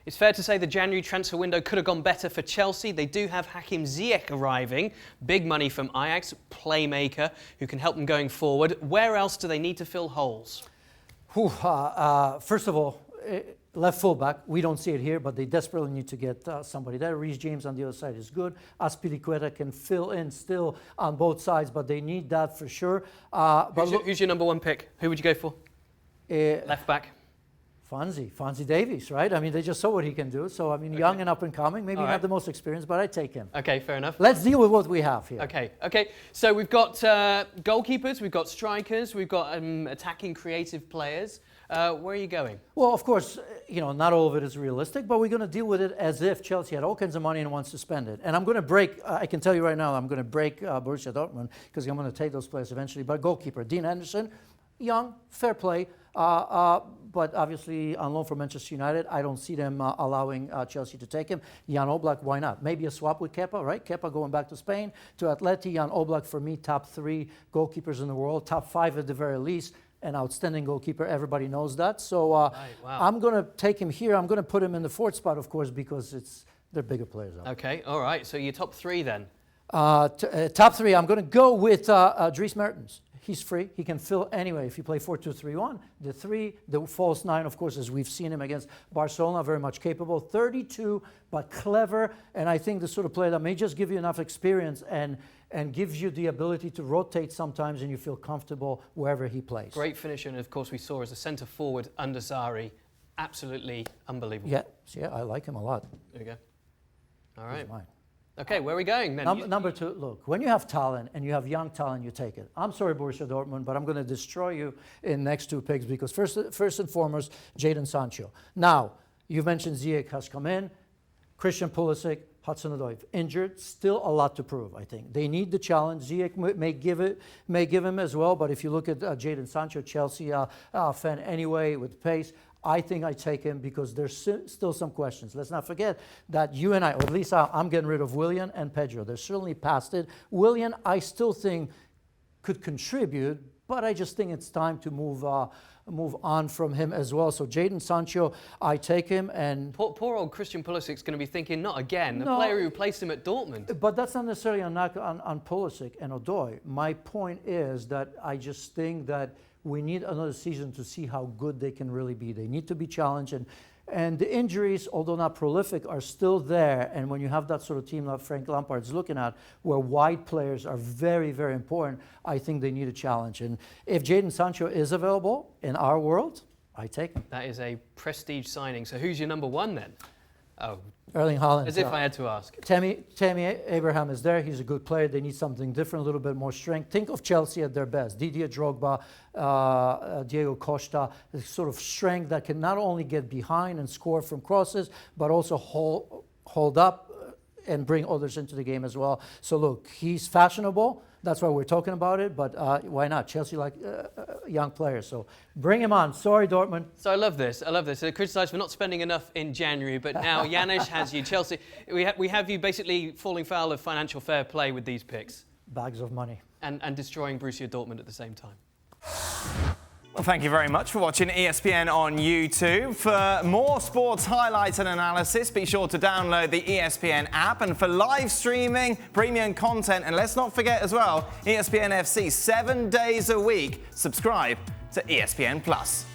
It's fair to say the January transfer window could have gone better for Chelsea. They do have Hakim Ziyech arriving, big money from Ajax, playmaker, who can help them going forward. Where else do they need to fill holes? First of all, left fullback, we don't see it here, but they desperately need to get somebody there. Reece James on the other side is good. Azpilicueta can fill in still on both sides, but they need that for sure. Who's your number one pick? Who would you go for? Left back? Fonzie Davies, right? I mean, they just saw what he can do. So, I mean, young and up and coming. Maybe not the most experienced, but I take him. Okay, fair enough. Let's deal with what we have here. Okay. So we've got goalkeepers, we've got strikers, we've got attacking creative players. Where are you going? Well, of course, not all of it is realistic, but we're going to deal with it as if Chelsea had all kinds of money and wants to spend it. And I'm going to break, I can tell you right now, I'm going to break Borussia Dortmund because I'm going to take those players eventually. But goalkeeper, Dean Henderson, young, fair play. But obviously on loan from Manchester United, I don't see them allowing Chelsea to take him. Jan Oblak, why not? Maybe a swap with Kepa, right? Kepa going back to Spain, to Atleti. Jan Oblak, for me, top 3 goalkeepers in the world, top 5 at the very least. An outstanding goalkeeper, everybody knows that. So wow. I'm going to take him here. I'm going to put him in the 4th spot, of course, because they're bigger players. Okay, all right. So your top 3 then? Top 3, I'm going to go with Dries Mertens. He's free. He can fill anyway if you play 4-2-3-1. The 3, the false 9, of course, as we've seen him against Barcelona, very much capable. 32, but clever. And I think the sort of player that may just give you enough experience and gives you the ability to rotate sometimes and you feel comfortable wherever he plays. Great finisher, and of course we saw as a centre forward under Sarri. Absolutely unbelievable. Yeah, I like him a lot. There you go. All right. He's mine. Okay, where are we going then? Number 2, look, when you have talent and you have young talent, you take it. I'm sorry, Borussia Dortmund, but I'm going to destroy you in next 2 picks because first and foremost, Jadon Sancho. Now, you mentioned Ziyech has come in, Christian Pulisic, Hudson-Odoi injured, still a lot to prove, I think. They need the challenge. Ziyech may give him as well, but if you look at Jadon Sancho, Chelsea fan anyway with pace, I think I take him because there's still some questions. Let's not forget that you and I, or at least I'm getting rid of Willian and Pedro. They're certainly past it. Willian, I still think could contribute, but I just think it's time to move on from him as well. So Jadon Sancho, I take him. And poor old Christian Pulisic's going to be thinking, not again, the player who replaced him at Dortmund. But that's not necessarily a knock on Pulisic and Odoi. My point is that I just think that we need another season to see how good they can really be. They need to be challenged. And the injuries, although not prolific, are still there. And when you have that sort of team that Frank Lampard is looking at, where wide players are very, very important, I think they need a challenge. And if Jadon Sancho is available in our world, I take him. That is a prestige signing. So who's your number 1 then? Oh, Erling Haaland. As if I had to ask. Tammy Abraham is there. He's a good player. They need something different, a little bit more strength. Think of Chelsea at their best. Didier Drogba, Diego Costa, the sort of strength that can not only get behind and score from crosses, but also hold up and bring others into the game as well. So look, he's fashionable. That's why we're talking about it, but why not? Chelsea like young players, so bring him on. Sorry, Dortmund. So I love this. They're criticised for not spending enough in January, but now Janusz has you. Chelsea, we have you basically falling foul of financial fair play with these picks. Bags of money. And destroying Borussia Dortmund at the same time. Well, thank you very much for watching ESPN on YouTube. For more sports highlights and analysis, be sure to download the ESPN app. And for live streaming, premium content, and let's not forget as well, ESPN FC 7 days a week. Subscribe to ESPN+.